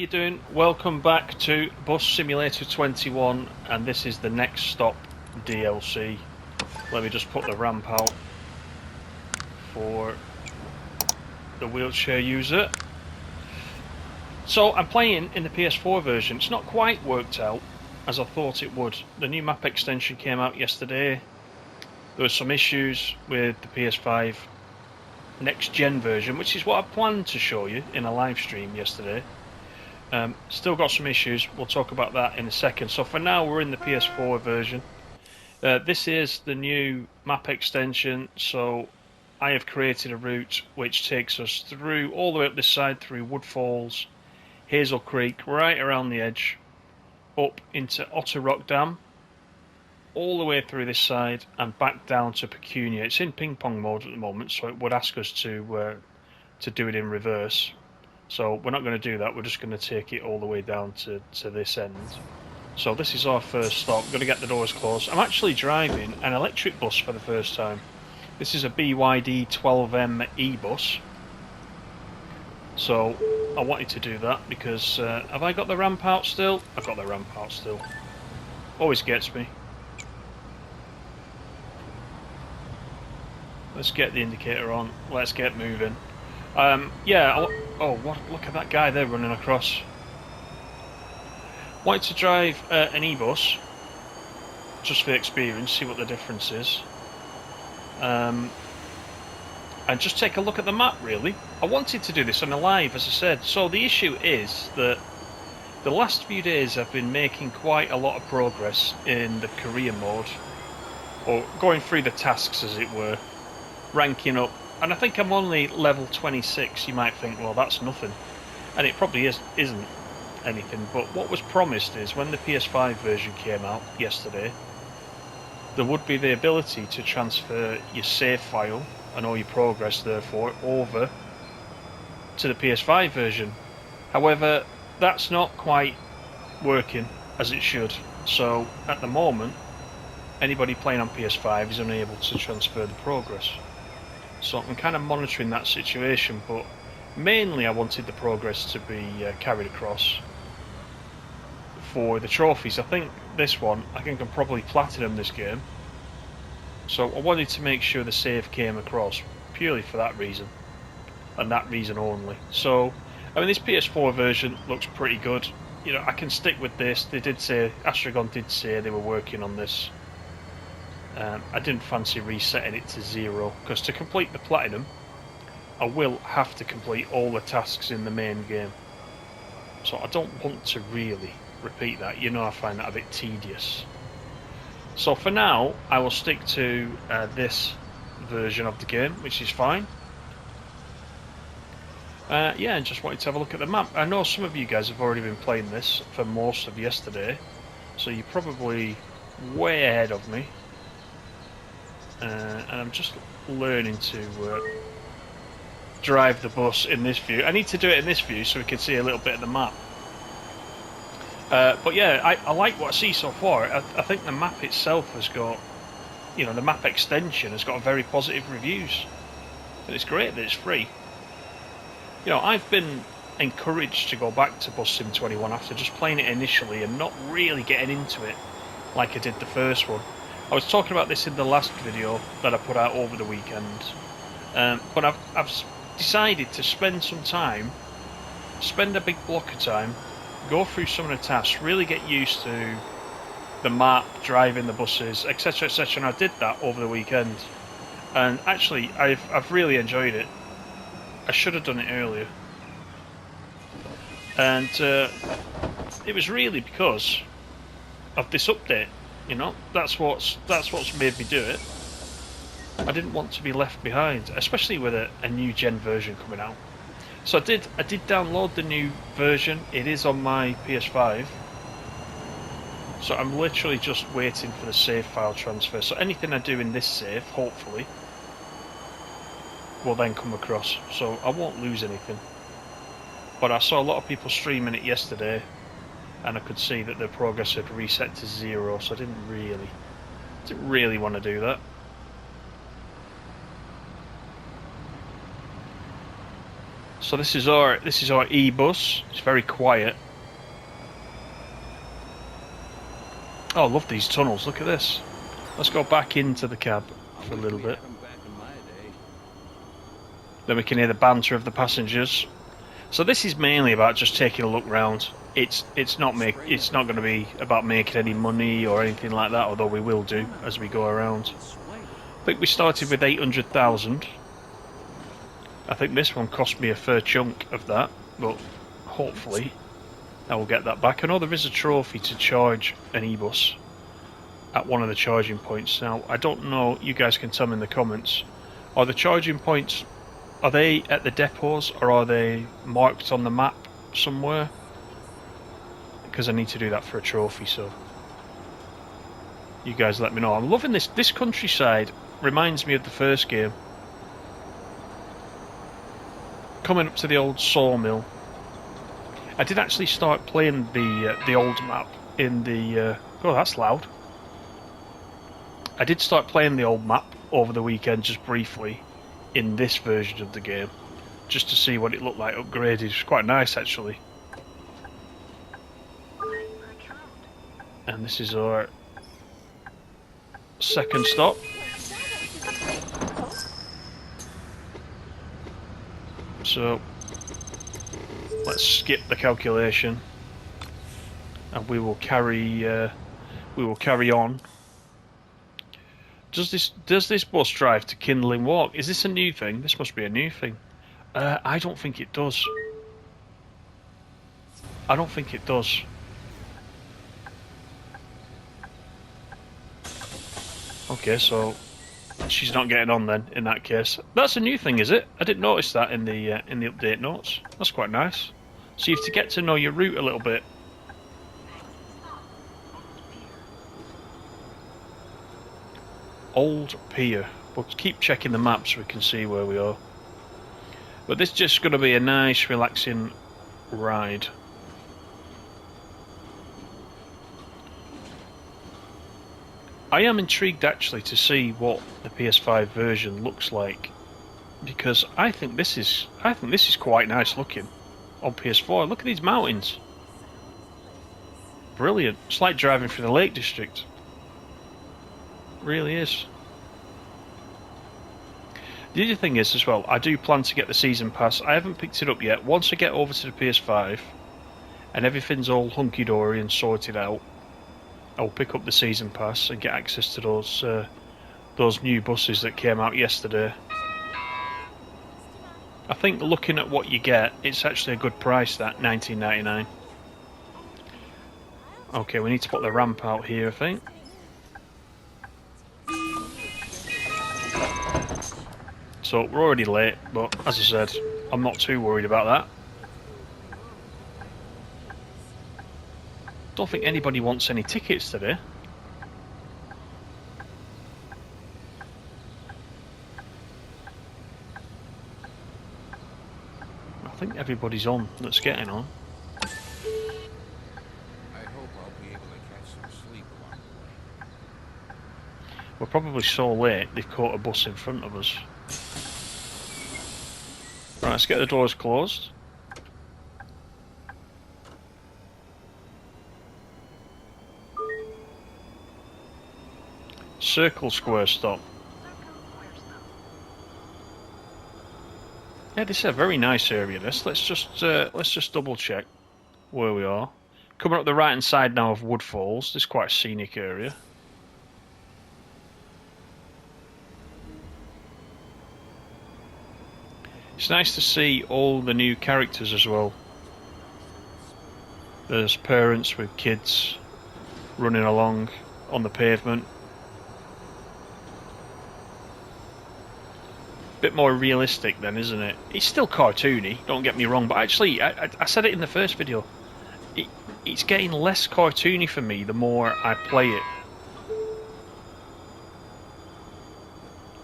you doing? Welcome back to Bus Simulator 21, and this is the Next Stop DLC. Let me just put the ramp out for the wheelchair user. So I'm playing in the PS4 version. It's not quite worked out as I thought it would. The new map extension came out yesterday. There were some issues with the PS5 next gen version, which is what I planned to show you in a live stream yesterday. Still got some issues. We'll talk about that in a second. So for now, we're in the PS4 version. This is the new map extension. So I have created a route which takes us through all the way up this side, through Woodfalls, Hazel Creek, right around the edge, up into Otter Rock Dam, all the way through this side and back down to Pecunia. It's in ping pong mode at the moment, so it would ask us to do it in reverse. So we're not going to do that. We're just going to take it all the way down to this end. So this is our first stop. Going to get the doors closed. I'm actually driving an electric bus for the first time. This is a BYD 12M e-bus. So I wanted to do that because have I got the ramp out still? I've got the ramp out still. Always gets me. Let's get the indicator on. Let's get moving. Yeah. Oh, what? Look at that guy there running across. Wanted to drive an e-bus, just for the experience, see what the difference is, and just take a look at the map. Really, I wanted to do this on a live, as I said. So the issue is that the last few days I've been making quite a lot of progress in the career mode, or going through the tasks, as it were. Ranking up, and I think I'm only level 26. You might think, well, that's nothing, and it probably isn't anything, but what was promised is when the PS5 version came out yesterday, there would be the ability to transfer your save file and all your progress therefore over to the PS5 version. However, that's not quite working as it should, so at the moment anybody playing on PS5 is unable to transfer the progress. So I'm kind of monitoring that situation, but mainly I wanted the progress to be carried across for the trophies. I think this one, I can probably platinum this game. So I wanted to make sure the save came across purely for that reason, and that reason only. So, I mean, this PS4 version looks pretty good. You know, I can stick with this. They did say, Astragon did say they were working on this. I didn't fancy resetting it to 0, because to complete the platinum I will have to complete all the tasks in the main game, so I don't want to really repeat that. You know, I find that a bit tedious. So for now I will stick to this version of the game, which is fine. Yeah, and just wanted to have a look at the map. I know some of you guys have already been playing this for most of yesterday, so you're probably way ahead of me. And I'm just learning to drive the bus in this view. I need to do it in this view so we can see a little bit of the map. But yeah, I like what I see so far. I think the map itself has got, you know, the map extension has got very positive reviews. And it's great that it's free. You know, I've been encouraged to go back to Bus Sim 21 after just playing it initially and not really getting into it like I did the first one. I was talking about this in the last video that I put out over the weekend, but I've decided to spend some time, spend a big block of time, go through some of the tasks, really get used to the map, driving the buses, etc, etc, and I did that over the weekend, and actually I've really enjoyed it. I should have done it earlier, and it was really because of this update. You know, that's what's made me do it. I didn't want to be left behind, especially with a new gen version coming out. So I did download the new version. It is on my PS5. So I'm literally just waiting for the save file transfer. So anything I do in this save, hopefully, will then come across. So I won't lose anything. But I saw a lot of people streaming it yesterday, and I could see that the progress had reset to 0, so I didn't really want to do that. So this is our e-bus. It's very quiet. Oh, I love these tunnels. Look at this. Let's go back into the cab for a little bit. Then we can hear the banter of the passengers. So this is mainly about just taking a look round. It's not going to be about making any money or anything like that, although we will do as we go around. I think we started with 800,000. I think this one cost me a fair chunk of that, but hopefully I will get that back. I know there is a trophy to charge an e-bus at one of the charging points. Now, I don't know, you guys can tell me in the comments, are the charging points, are they at the depots or are they marked on the map somewhere? Because I need to do that for a trophy, so you guys let me know. I'm loving this. This countryside reminds me of the first game. Coming up to the old sawmill. I did actually start playing the old map in the... oh, that's loud. I did start playing the old map over the weekend just briefly in this version of the game, just to see what it looked like upgraded. It's quite nice actually. And this is our second stop. So let's skip the calculation, and we will carry on. Does this bus drive to Kindling Walk? Is this a new thing? This must be a new thing. I don't think it does. I don't think it does. Okay, so she's not getting on then. In that case, that's a new thing, is it? I didn't notice that in the update notes. That's quite nice. So you have to get to know your route a little bit. Old Pier. We'll keep checking the map so we can see where we are. But this is just going to be a nice, relaxing ride. I am intrigued actually to see what the PS5 version looks like, because I think this is quite nice looking on PS4. Look at these mountains. Brilliant. It's like driving through the Lake District. Really is. The other thing is as well, I do plan to get the season pass. I haven't picked it up yet. Once I get over to the PS5 and everything's all hunky-dory and sorted out, I'll pick up the season pass and get access to those new buses that came out yesterday. I think looking at what you get, it's actually a good price, that $19.99. Okay, we need to put the ramp out here, I think. So we're already late, but as I said, I'm not too worried about that. Don't think anybody wants any tickets today. I think everybody's on that's getting on. I hope I'll be able to catch some sleep along the way. We're probably so late they've caught a bus in front of us. Right, let's get the doors closed. Circle Square stop. Yeah, this is a very nice area. This. Let's just double check where we are. Coming up the right hand side now of Woodfalls. This is quite a scenic area. It's nice to see all the new characters as well. There's parents with kids running along on the pavement. Bit more realistic then, isn't it? It's still cartoony, don't get me wrong, but actually, I said it in the first video, it's getting less cartoony for me the more I play it.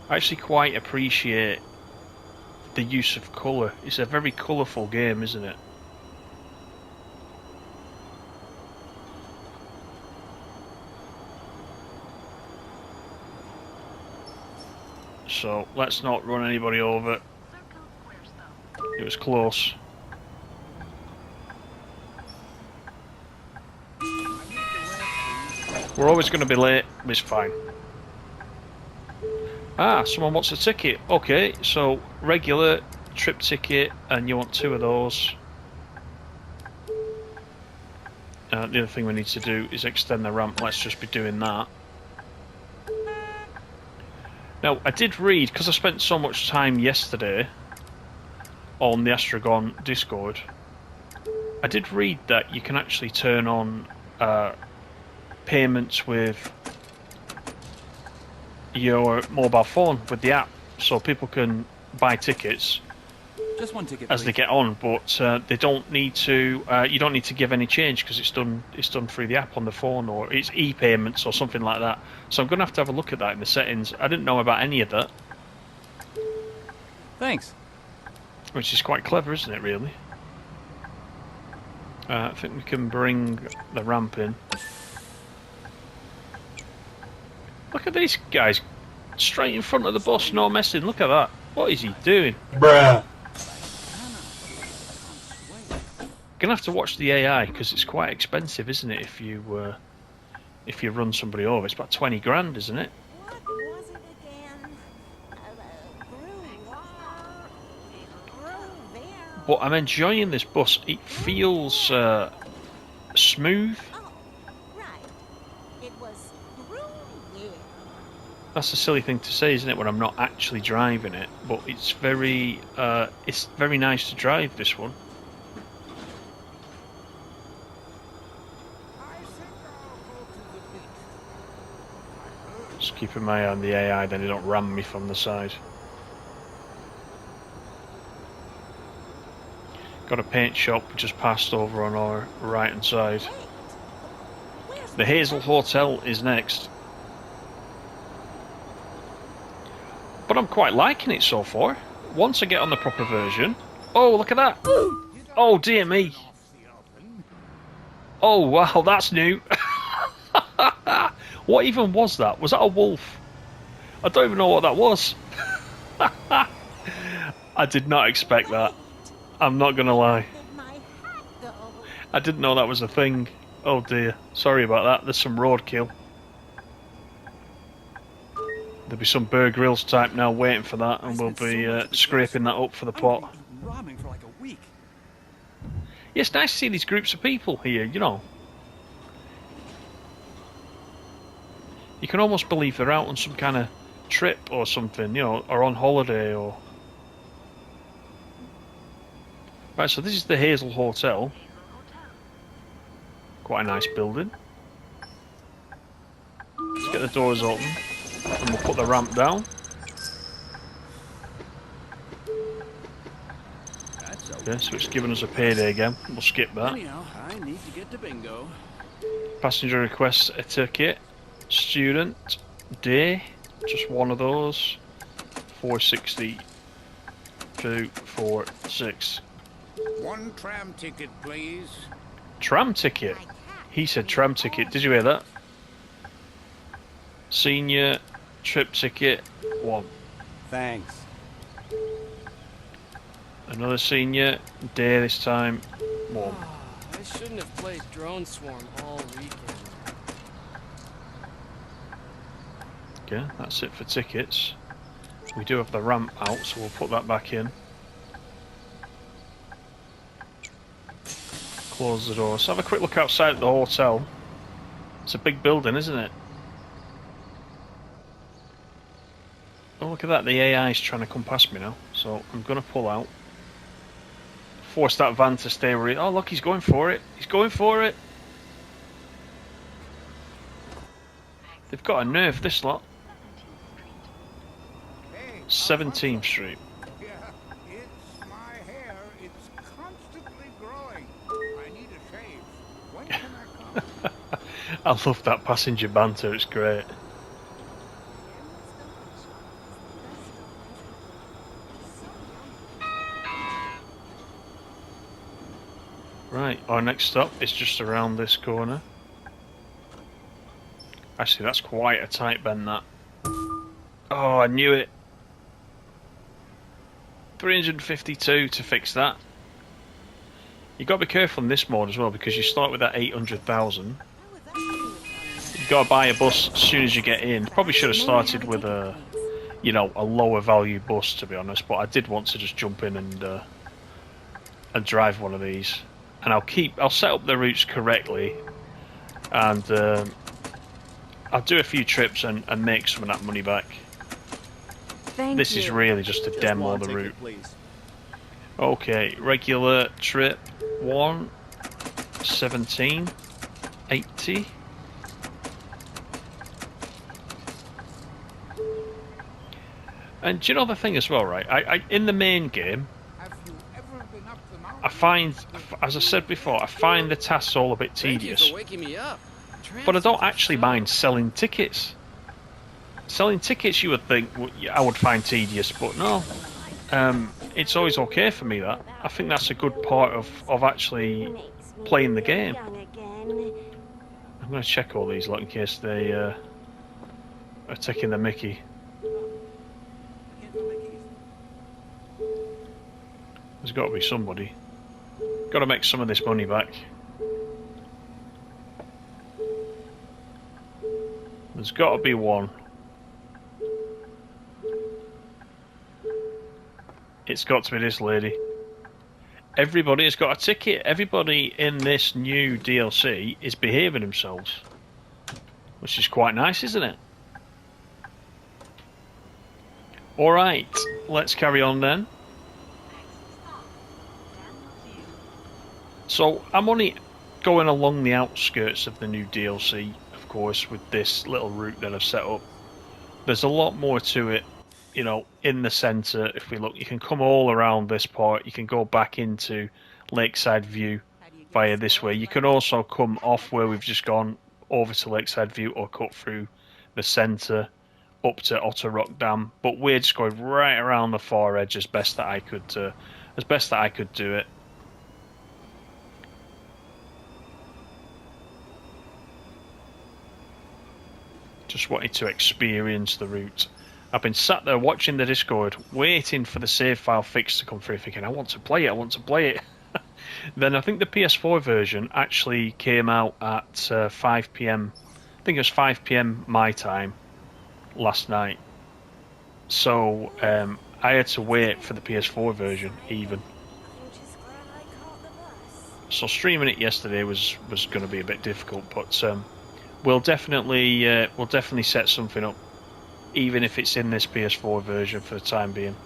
I actually quite appreciate the use of colour. It's a very colourful game, isn't it? So let's not run anybody over. It was close. We're always going to be late, but it's fine. Ah, someone wants a ticket. Okay, so regular trip ticket, and you want 2 of those. The other thing we need to do is extend the ramp. Let's just be doing that. Now, I did read, because I spent so much time yesterday on the Astragon Discord, I did read that you can actually turn on payments with your mobile phone with the app, so people can buy tickets Just one ticket, as please. they get on, but they don't need to. You don't need to give any change because it's done. It's done through the app on the phone, or it's e-payments or something like that. So I'm going to have a look at that in the settings. I didn't know about any of that, Thanks. which is quite clever, isn't it? Really. I think we can bring the ramp in. Look at these guys, straight in front of the bus, no messing. Look at that. What is he doing? Bruh. Gonna have to watch the AI because it's quite expensive, isn't it? If you run somebody over, it's about 20 grand, isn't it? What was it again? But I'm enjoying this bus. It feels smooth. Oh, right. It was Gruyere. That's a silly thing to say, isn't it? When I'm not actually driving it, but it's very nice to drive this one. Just keeping my eye on the AI, then they don't ram me from the side. Got a paint shop just passed over on our right hand side. Wait. Where's The Hazel Hotel is next. But I'm quite liking it so far. Once I get on the proper version... Oh, look at that! Oh, dear me! Oh, wow, that's new! What even was that? Was that a wolf? I don't even know what that was. I did not expect that. I'm not gonna lie. did my hat go? I didn't know that was a thing. Oh dear. Sorry about that. There's some roadkill. There'll be some Bear Grylls type now waiting for that, and we'll be scraping that up for the pot. Ramen for like a week. Yeah, it's nice to see these groups of people here, you know. You can almost believe they're out on some kind of trip or something, you know, or on holiday or... Right, so this is the Hazel Hotel. Quite a nice building. Let's get the doors open and we'll put the ramp down. Okay, so it's giving us a payday again. We'll skip that. Anyhow, I need to get to bingo. Passenger requests a ticket. Student, day, just one of those. 460. 246. One tram ticket, please. Tram ticket. He said tram ticket. Did you hear that? Senior trip ticket 1. Thanks. Another senior day this time 1. I shouldn't have played Drone Swarm all weekend. Okay, that's it for tickets. We do have the ramp out, so we'll put that back in. Close the door. Let's have a quick look outside at the hotel. It's a big building, isn't it? Oh, look at that. The AI is trying to come past me now. So I'm going to pull out. Force that van to stay where it... Oh, look, he's going for it. He's going for it. They've got a nerve, this lot. 17th Street. Yeah, it's my hair. It's constantly growing. I need a shave. When can I come? I love that passenger banter, it's great. Right, our next stop is just around this corner. Actually, that's quite a tight bend, that. Oh, I knew it. 352 to fix that. You've got to be careful in this mode as well because you start with that 800,000. You've got to buy a bus as soon as you get in. Probably should have started with a, you know, a lower value bus to be honest, but I did want to just jump in and drive one of these. And I'll set up the routes correctly, and I'll do a few trips and make some of that money back. This is really just a demo of the route. Please. Okay, regular trip 1, 17, 80. And do you know the thing as well, right? I in the main game, Have you ever been up the mountain? I find, as I said before, I find the tasks all a bit Thank you tedious. for waking me up. But I don't actually mind selling tickets. Selling tickets, you would think I would find tedious, but no. It's always okay for me. That I think that's a good part of actually playing the game. I'm going to check all these, look, in case they are taking the mickey. There's got to be somebody. Got to make some of this money back. There's got to be one. It's got to be this lady. Everybody has got a ticket. Everybody in this new DLC is behaving themselves. Which is quite nice, isn't it? Alright, let's carry on then. So, I'm only going along the outskirts of the new DLC, of course, with this little route that I've set up. There's a lot more to it, you know, in the centre. If we look, you can come all around this part. You can go back into Lakeside View via this way. You can also come off where we've just gone over to Lakeside View or cut through the centre up to Otter Rock Dam. But we're just going right around the far edge as best that I could do it. Just wanted to experience the route. I've been sat there watching the Discord, waiting for the save file fix to come through, thinking, I want to play it. Then I think the PS4 version actually came out at 5 PM. I think it was 5 PM my time last night. So I had to wait for the PS4 version even. So streaming it yesterday was going to be a bit difficult, but we'll definitely set something up, even if it's in this PS4 version for the time being.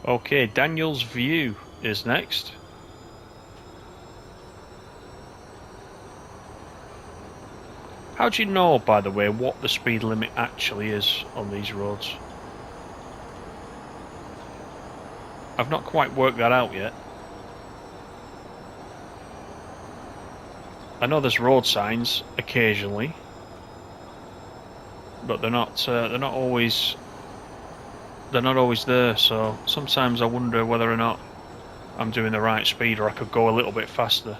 Okay, Daniel's View is next. How do you know, by the way, what the speed limit actually is on these roads? I've not quite worked that out yet. I know there's road signs occasionally, but they're not always there. So sometimes I wonder whether or not I'm doing the right speed, or I could go a little bit faster.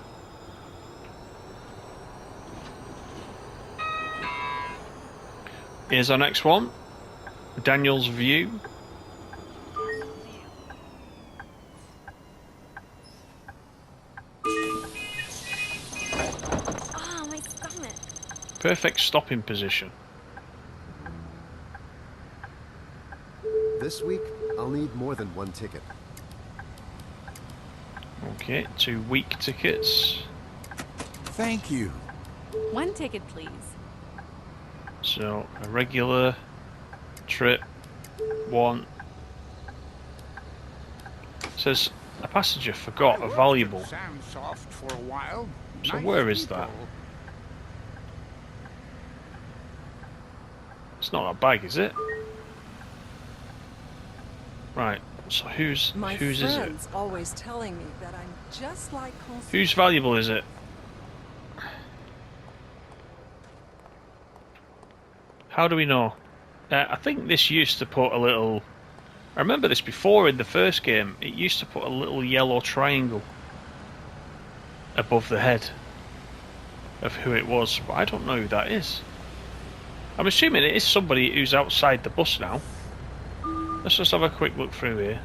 Here's our next one, Daniel's View. Oh, my stomach. Perfect stopping position. This week, I'll need more than one ticket. Okay, 2 week tickets. Thank you. One ticket, please. So a regular trip 1. Says a passenger forgot a valuable. Sandsoft for a while. So Nice where is people. that? It's not a bag, is it? Right. So whose is it? Always telling me that I'm just like Whose valuable is it? How do we know? I think this used to put a little... I remember this before in the first game. It used to put a little yellow triangle above the head. of who it was, but I don't know who that is. I'm assuming it is somebody who's outside the bus now. Let's just have a quick look through here.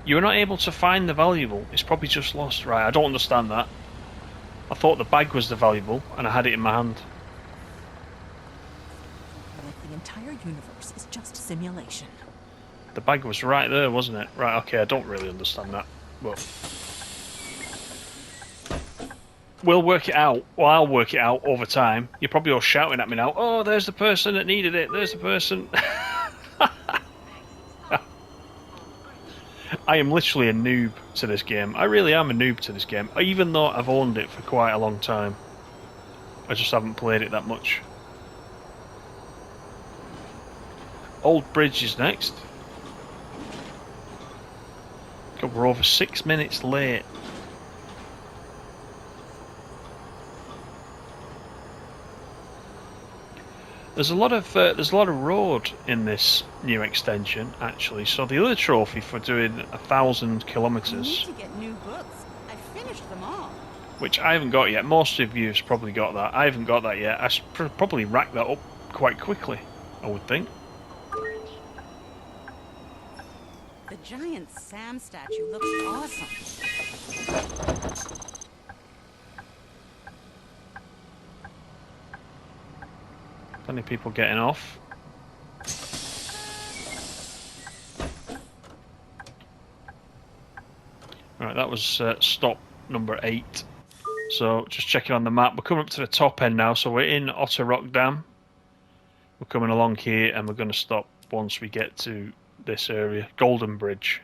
You're not able to find the valuable. It's probably just lost. Right, I don't understand that. I thought the bag was the valuable, and I had it in my hand. Like the entire universe is just simulation. The bag was right there, wasn't it? Right, okay, I don't really understand that, but... we'll work it out. Well, I'll work it out over time. You're probably all shouting at me now, oh, there's the person that needed it, there's the person... I am literally a noob to this game. I really am a noob to this game, even though I've owned it for quite a long time. I just haven't played it that much. Old Bridge is next. God, we're over 6 minutes late. There's a lot of road in this new extension, actually. So the other trophy for doing 1,000 kilometers, To get new books. I finished them all. which I haven't got yet. Most of you have probably got that. I haven't got that yet. I should probably rack that up quite quickly, I would think. The giant Sam statue looks awesome. Plenty of people getting off. Right, that was stop number 8. So just checking on the map. We're coming up to the top end now, so we're in Otter Rock Dam. We're coming along here and we're going to stop once we get to this area. Golden Bridge.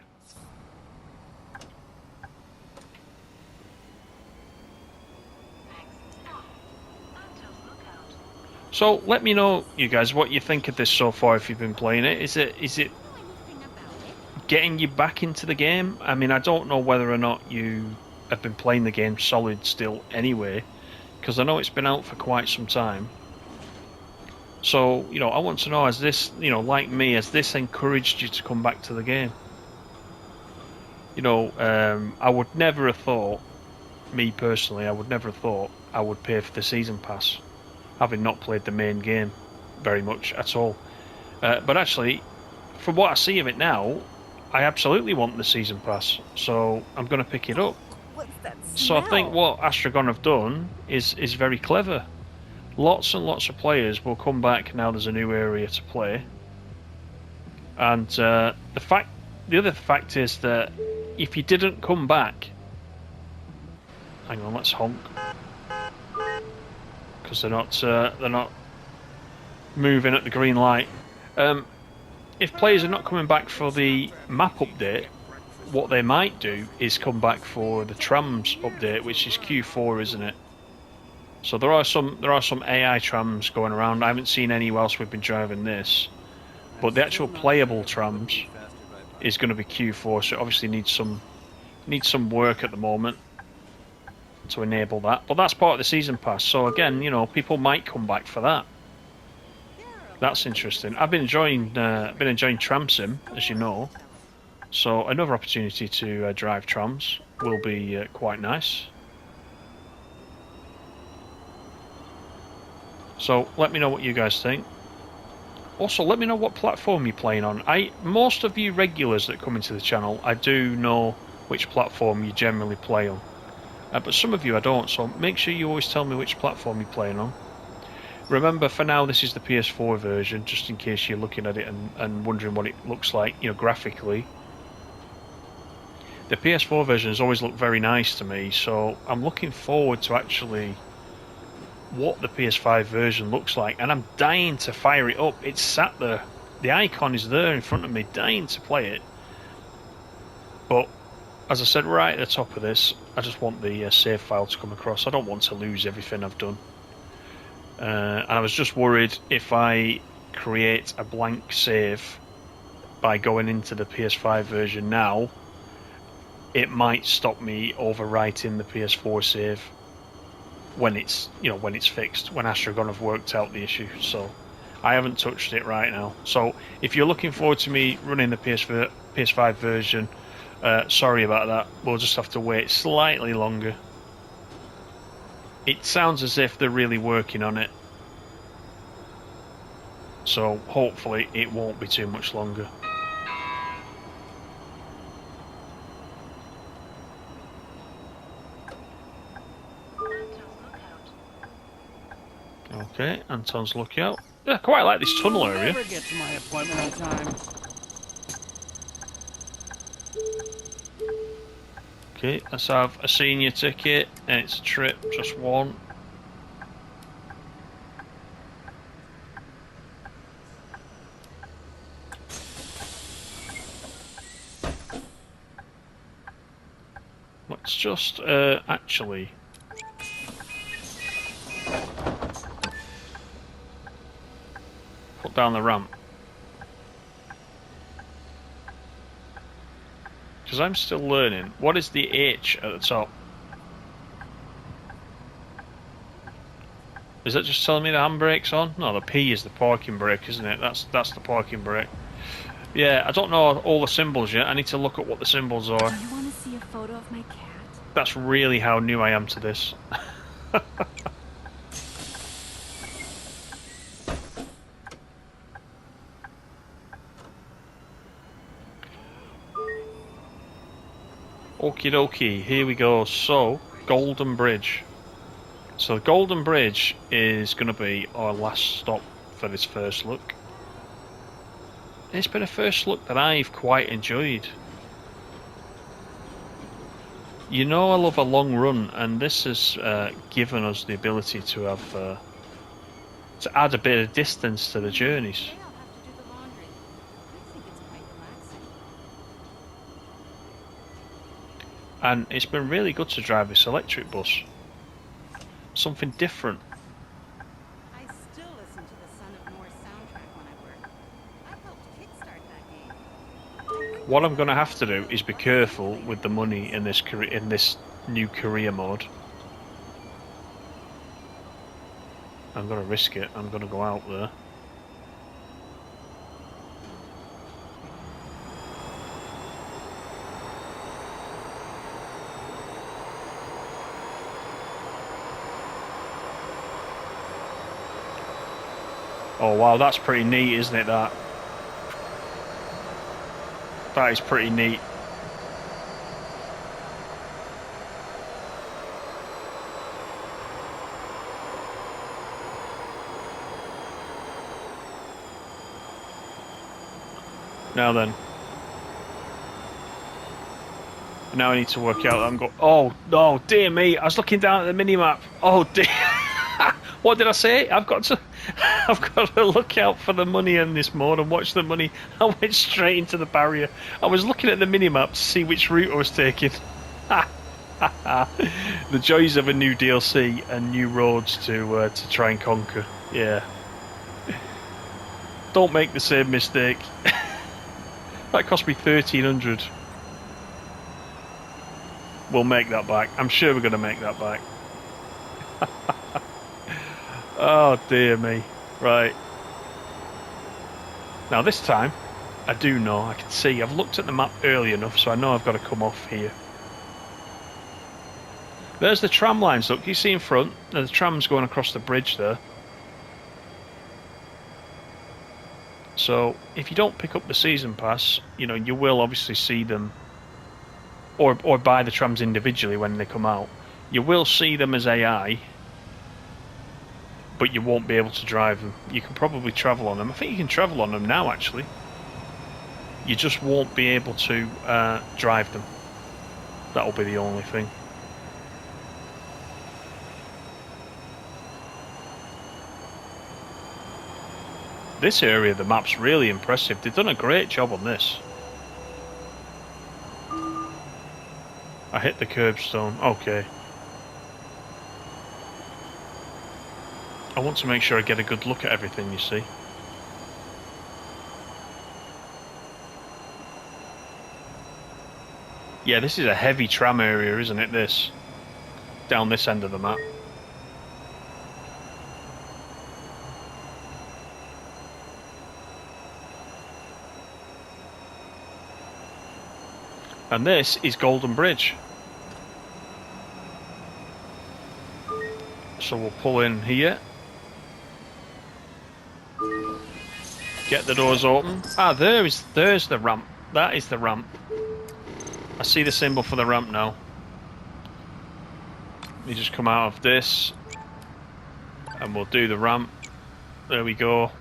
So let me know, you guys, what you think of this so far if you've been playing it. Is it Anything about it? getting you back into the game? I mean, I don't know whether or not you have been playing the game solid still anyway, because I know it's been out for quite some time. So, you know, I want to know, has this, you know, like me, has this encouraged you to come back to the game? You know, I would never have thought, me personally, I would never have thought I would pay for the season pass, having not played the main game very much at all. But actually, from what I see of it now, I absolutely want the season pass, so I'm going to pick it up. What's that So I think what Astragon have done is very clever. Lots and lots of players will come back now there's a new area to play. And the other fact is that if you didn't come back... Hang on, let's honk. Because they're not moving at the green light. If players are not coming back for the map update, what they might do is come back for the trams update, which is Q4, isn't it? So there are some AI trams going around. I haven't seen any whilst we've been driving this, but the actual playable trams is going to be Q4. So it obviously needs some work at the moment to enable that. But that's part of the season pass. So again, you know, people might come back for that. That's interesting. I've been enjoying Tram Sim, as you know. So another opportunity to drive trams will be quite nice. So let me know what you guys think. Also, let me know what platform you're playing on. Most of you regulars that come into the channel, I do know which platform you generally play on. But some of you I don't, so make sure you always tell me which platform you're playing on. Remember, for now, this is the PS4 version, just in case you're looking at it and wondering what it looks like, you know, graphically. The PS4 version has always looked very nice to me, so I'm looking forward to actually what the PS5 version looks like, and I'm dying to fire it up. It's sat there, the icon is there in front of me, dying to play it. But as I said right at the top of this, I just want the save file to come across. I don't want to lose everything I've done. And I was just worried if I create a blank save by going into the PS5 version now, it might stop me overwriting the PS4 save when it's, you know, when it's fixed, when Astragon have worked out the issue. So I haven't touched it right now. So if you're looking forward to me running the PS5 version, sorry about that. We'll just have to wait slightly longer. It sounds as if they're really working on it. So hopefully it won't be too much longer. Okay, Anton's lookout. Yeah, I quite like this tunnel area. Never get to my appointment on time. Okay, let's have a senior ticket, and it's a trip, just one. Let's just actually put down the ramp. Because I'm still learning. What is the H at the top? Is that just telling me the handbrake's on? No, the P is the parking brake, isn't it? That's the parking brake. Yeah, I don't know all the symbols yet. I need to look at what the symbols are. Do you want to see a photo of my cat? That's really how new I am to this. Okie dokie, here we go. So, Golden Bridge. So, the Golden Bridge is going to be our last stop for this first look. It's been a first look that I've quite enjoyed. You know I love a long run, and this has given us the ability to have to add a bit of distance to the journeys. Today I'll have to do the laundry. I think it's quite relaxing. And it's been really good to drive this electric bus. Something different. I still listen to the Son of More soundtrack when I work. I helped kickstart that game. What I'm going to have to do is be careful with the money in this new career mode. I'm going to risk it. I'm going to go out there. Oh wow, that's pretty neat, isn't it, that? That is pretty neat. Now then. Now I need to work out that I'm going... Oh, no, dear me. I was looking down at the mini-map. Oh, dear. What did I say? I've got to look out for the money in this mode and watch the money. I went straight into the barrier. I was looking at the mini-map to see which route I was taking. The joys of a new DLC and new roads to try and conquer. Yeah. Don't make the same mistake. That cost me 1,300. We'll make that back. I'm sure we're going to make that back. Oh dear me. Right. Now this time, I do know, I can see, I've looked at the map early enough so I know I've got to come off here. There's the tram lines, look, you see in front, there's the trams going across the bridge there. So, if you don't pick up the season pass, you know, you will obviously see them, or buy the trams individually when they come out. You will see them as AI, but you won't be able to drive them. You can probably travel on them. I think you can travel on them now, actually. You just won't be able to drive them. That'll be the only thing. This area of the map's really impressive. They've done a great job on this. I hit the curbstone. Okay. I want to make sure I get a good look at everything, you see. Yeah, this is a heavy tram area, isn't it, this? Down this end of the map. And this is Golden Bridge. So we'll pull in here. Get the doors open. Ah, there's the ramp. That is the ramp. I see the symbol for the ramp now. You just come out of this and we'll do the ramp. There we go.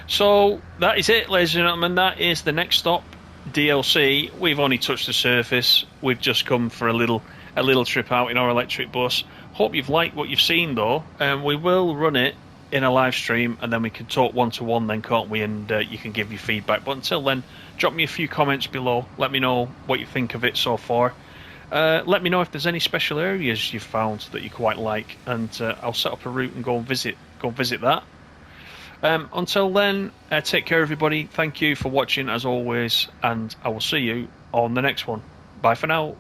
So that is it, ladies and gentlemen. That is the Next Stop DLC. We've only touched the surface. We've just come for a little trip out in our electric bus. Hope you've liked what you've seen though. We will run it in a live stream and then we can talk one-to-one then, can't we? And you can give your feedback. But until then, drop me a few comments below. Let me know what you think of it so far. Let me know if there's any special areas you've found that you quite like, and I'll set up a route and go and visit that. Until then, take care everybody. Thank you for watching as always, and I will see you on the next one. Bye for now.